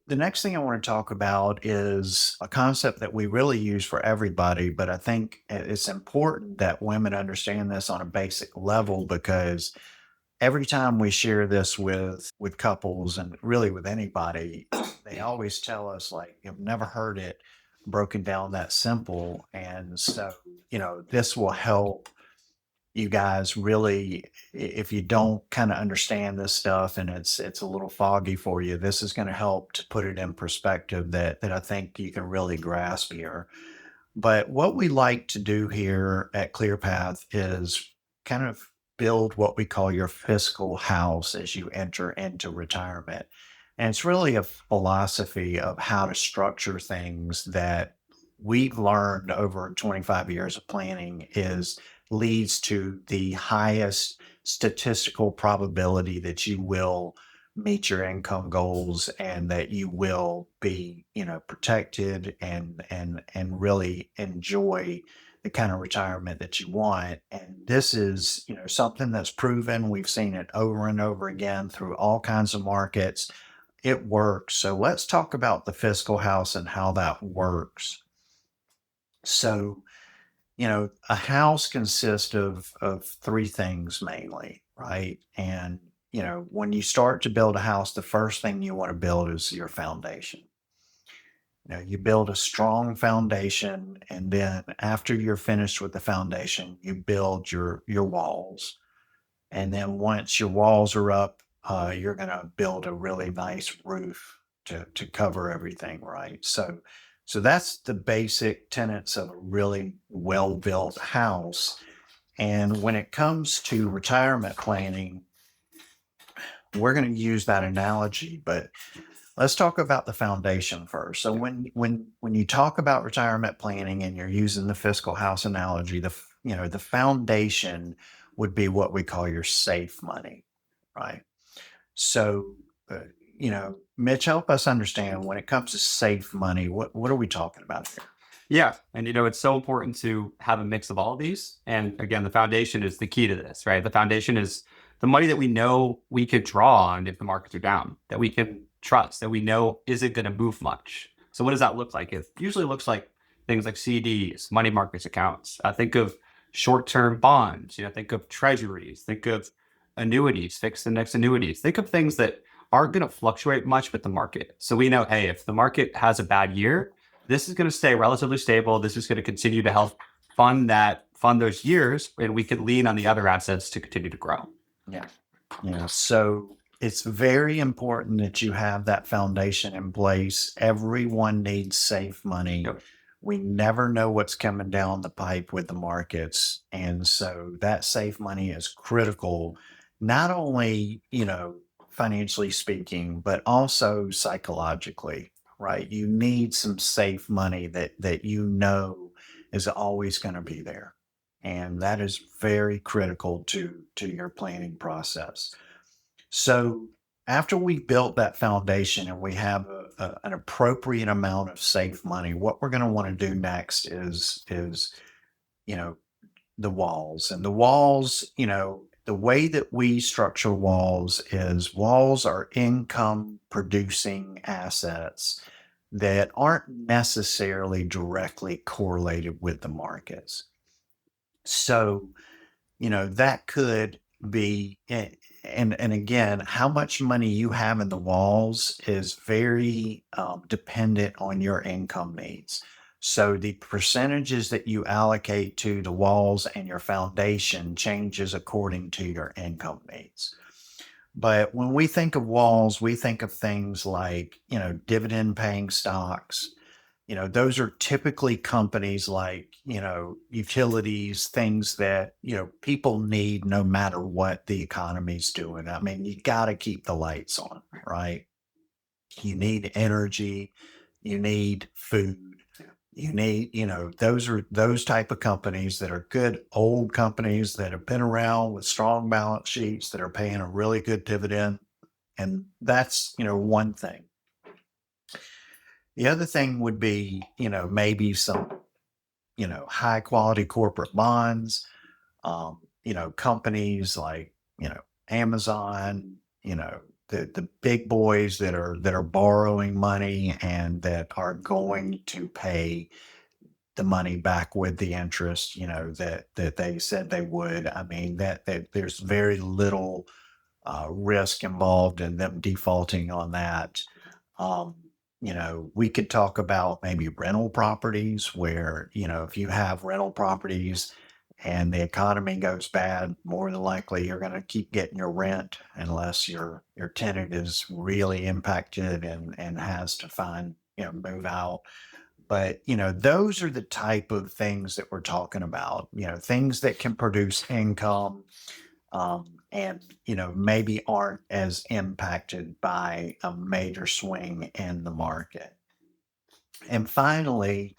The next thing I want to talk about is a concept that we really use for everybody, but I think it's important that women understand this on a basic level because every time we share this with couples and really with anybody, they always tell us like, "You've never heard it broken down that simple." And so, this will help you guys really, if you don't kind of understand this stuff and it's a little foggy for you, this is going to help to put it in perspective that I think you can really grasp here. But what we like to do here at ClearPath is kind of build what we call your fiscal house as you enter into retirement. And it's really a philosophy of how to structure things that we've learned over 25 years of planning is leads to the highest statistical probability that you will meet your income goals and that you will be protected and really enjoy the kind of retirement that you want. And this is something that's proven. We've seen it over and over again through all kinds of markets. It works. So let's talk about the fiscal house and how that works. So a house consists of three things mainly, right? And when you start to build a house, the first thing you want to build is your foundation. You build a strong foundation, and then after you're finished with the foundation, you build your walls. And then once your walls are up, you're going to build a really nice roof to cover everything, right? So that's the basic tenets of a really well built house. And when it comes to retirement planning, we're going to use that analogy, but let's talk about the foundation first. So when you talk about retirement planning and you're using the fiscal house analogy, the foundation would be what we call your safe money, right? So, Mitch, help us understand when it comes to safe money, what are we talking about here? Yeah. And it's so important to have a mix of all of these. And again, the foundation is the key to this, right? The foundation is the money that we know we could draw on if the markets are down, that we can trust, that we know isn't going to move much. So what does that look like? It usually looks like things like CDs, money markets accounts. Think of short-term bonds, think of treasuries, think of annuities, fixed index annuities. Think of things that aren't going to fluctuate much with the market. So we know, hey, if the market has a bad year, this is going to stay relatively stable. This is going to continue to help fund those years, and we could lean on the other assets to continue to grow. Yeah. Yeah. So it's very important that you have that foundation in place. Everyone needs safe money. Yep. We never know what's coming down the pipe with the markets. And so that safe money is critical, not only, financially speaking, but also psychologically, right? You need some safe money that is always going to be there. And that is very critical to your planning process. So after we built that foundation and we have an appropriate amount of safe money, what we're going to want to do next is you know the walls. And the walls, the way that we structure walls are income producing assets that aren't necessarily directly correlated with the markets. So, that could be, and again, how much money you have in the walls is very dependent on your income needs. So the percentages that you allocate to the walls and your foundation changes according to your income needs. But when we think of walls, we think of things like, dividend paying stocks. Those are typically companies like, utilities, things that, people need no matter what the economy's doing. I mean, you got to keep the lights on, right? You need energy, you need food, you need, those are those type of companies that are good old companies that have been around with strong balance sheets that are paying a really good dividend. And that's, one thing. The other thing would be, maybe some, high quality corporate bonds, companies like, Amazon, the big boys that are borrowing money and that are going to pay the money back with the interest, that they said they would. I mean, that there's very little risk involved in them defaulting on that. Um, we could talk about maybe rental properties where, if you have rental properties and the economy goes bad, more than likely you're going to keep getting your rent unless your tenant is really impacted and has to move out. But, those are the type of things that we're talking about, things that can produce income, and maybe aren't as impacted by a major swing in the market. And finally,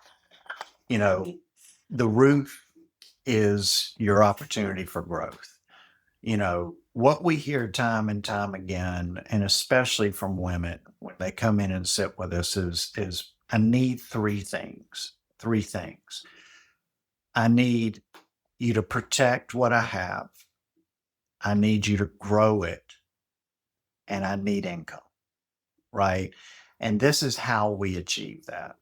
you know, the roof is your opportunity for growth. What we hear time and time again, and especially from women when they come in and sit with us, is I need three things. Three things. I need you to protect what I have. I need you to grow it, and I need income, right? And this is how we achieve that.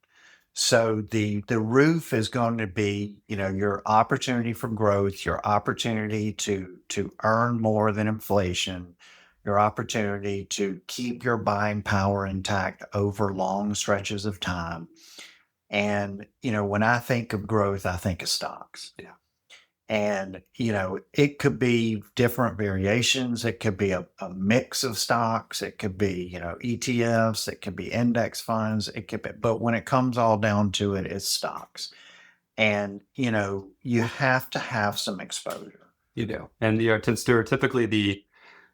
So the roof is going to be, your opportunity for growth, your opportunity to earn more than inflation, your opportunity to keep your buying power intact over long stretches of time. And when I think of growth, I think of stocks. Yeah. And, it could be different variations. It could be a mix of stocks. It could be, ETFs. It could be index funds. It could be, but when it comes all down to it, it's stocks. And, you have to have some exposure. You do. And, typically the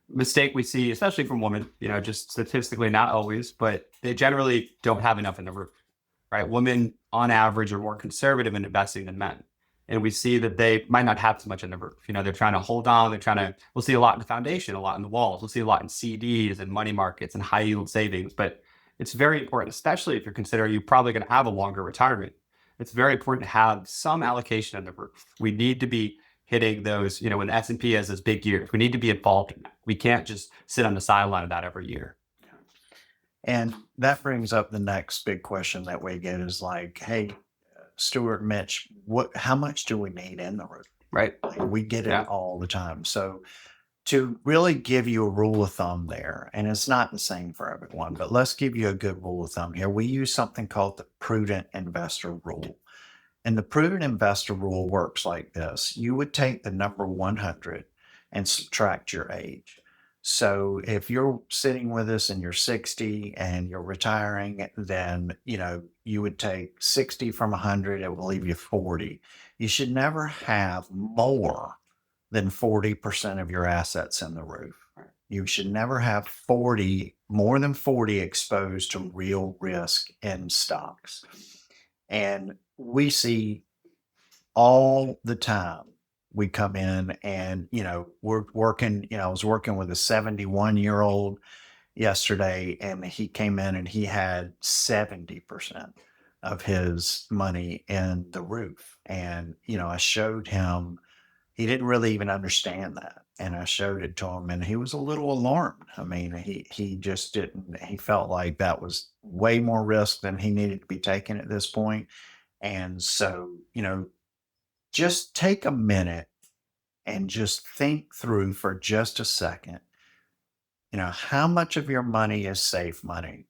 mistake we see, especially from women, just statistically, not always, but they generally don't have enough in the roof, right? Women on average are more conservative in investing than men. And we see that they might not have too much in the roof. They're trying to hold on. We'll see a lot in the foundation, a lot in the walls. We'll see a lot in CDs and money markets and high yield savings. But it's very important, especially if you're considering you're probably going to have a longer retirement. It's very important to have some allocation in the roof. We need to be hitting those, when the S&P has those big years, we need to be involved in that. We can't just sit on the sideline of that every year. And that brings up the next big question that we get is like, hey, Stewart, Mitch, how much do we need in the roof? Right. Like, we get it all the time. So to really give you a rule of thumb there, and it's not the same for everyone, but let's give you a good rule of thumb here. We use something called the Prudent Investor Rule. And the Prudent Investor Rule works like this. You would take the number 100 and subtract your age. So if you're sitting with us and you're 60 and you're retiring, then, you would take 60 from 100, it will leave you 40. You should never have more than 40% of your assets in the roof. You should never have more than 40 exposed to real risk in stocks. And we see all the time, we come in and, we're working, I was working with a 71-year-old yesterday, and he came in and he had 70% of his money in the roof. And, I showed him, he didn't really even understand that. And I showed it to him and he was a little alarmed. I mean, he just didn't, he felt like that was way more risk than he needed to be taking at this point. And so, just take a minute and just think through for just a second, how much of your money is safe money?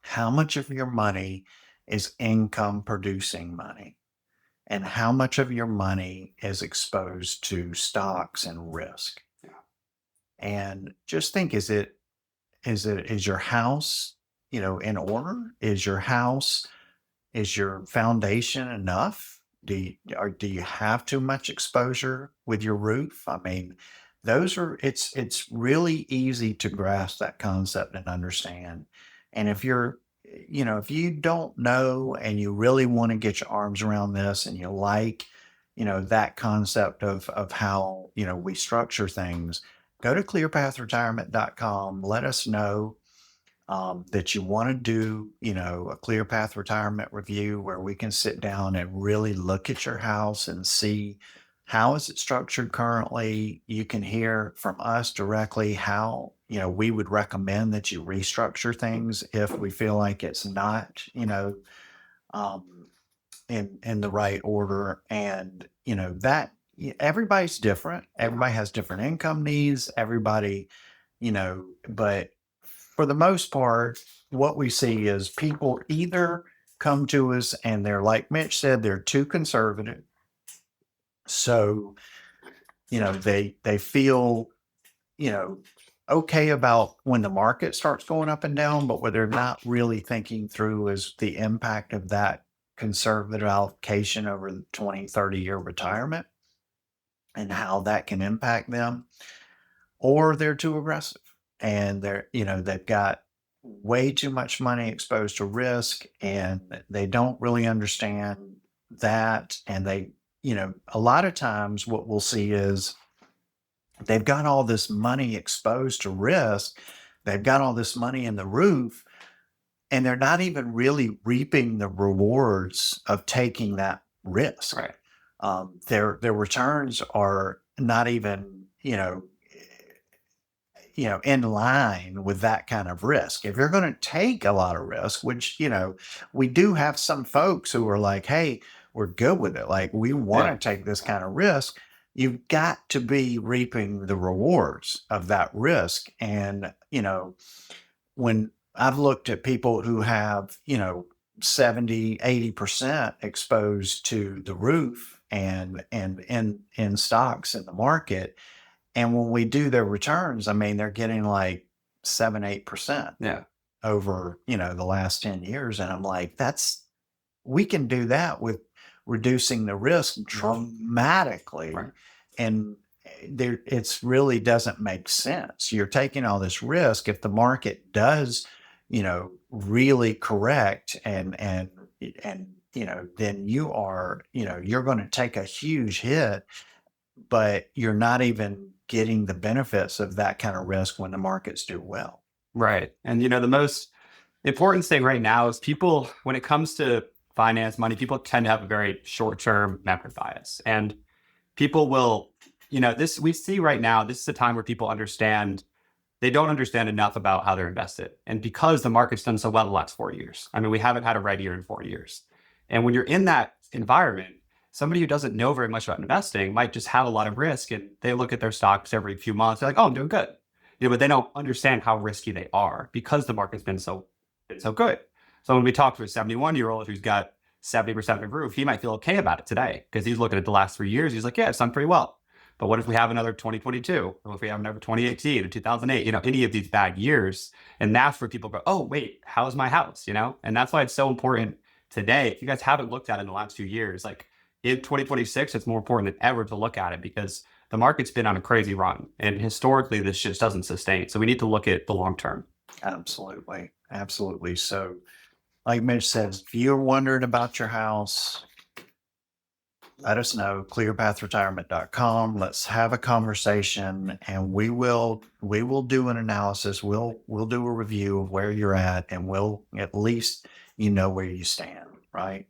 How much of your money is income producing money? And how much of your money is exposed to stocks and risk? And just think, is your house, in order? Is your foundation enough? Do you have too much exposure with your roof? I mean, it's really easy to grasp that concept and understand. And if if you don't know and you really want to get your arms around this and you like, that concept of how, we structure things, go to clearpathretirement.com. Let us know that you want to do, a ClearPath retirement review where we can sit down and really look at your house and see how is it structured currently. You can hear from us directly how we would recommend that you restructure things if we feel like it's not, um, in the right order. And, that everybody's different. Everybody has different income needs. Everybody, but for the most part, what we see is people either come to us and they're like Mitch said, they're too conservative. So, they feel, you know, okay about when the market starts going up and down, but what they're not really thinking through is the impact of that conservative allocation over the 20, 30-year retirement and how that can impact them. Or they're too aggressive and they've got way too much money exposed to risk and they don't really understand that. And a lot of times what we'll see is they've got all this money exposed to risk. They've got all this money in the roof, and they're not even really reaping the rewards of taking that risk. Right. Their returns are not even, in line with that kind of risk. If you're going to take a lot of risk, which, we do have some folks who are like, hey, we're good with it. Like, we want to take this kind of risk. You've got to be reaping the rewards of that risk. And, when I've looked at people who have, 70, 80% exposed to the roof and in stocks in the market, and when we do their returns, I mean, they're getting like 7, 8% Yeah. over, the last 10 years. And I'm like, we can do that with reducing the risk dramatically. Right. And it's really doesn't make sense. You're taking all this risk. If the market does, really correct and, then you're going to take a huge hit, but you're not even getting the benefits of that kind of risk when the markets do well. Right. And the most important thing right now is people, when it comes to finance, money, people tend to have a very short-term memory bias. And people will, this we see right now, this is a time where people they don't understand enough about how they're invested. And because the market's done so well the last 4 years, I mean, we haven't had a red year in 4 years. And when you're in that environment, somebody who doesn't know very much about investing might just have a lot of risk, and they look at their stocks every few months. They're like, "Oh, I'm doing good," but they don't understand how risky they are because the market's been so good. So when we talk to a 71-year-old who's got 70% of the roof, he might feel okay about it today because he's looking at the last 3 years. He's like, "Yeah, it's done pretty well." But what if we have another 2022? Or if we have another 2018 or 2008? Any of these bad years, and that's where people go, "Oh, wait, how's my house?" And that's why it's so important today. If you guys haven't looked at it in the last 2 years, like, in 2026, it's more important than ever to look at it because the market's been on a crazy run, and historically this just doesn't sustain. So we need to look at the long term. Absolutely. Absolutely. So like Mitch says, if you're wondering about your house, let us know, clearpathretirement.com. Let's have a conversation, and we will do an analysis. We'll do a review of where you're at, and we'll at least where you stand, right?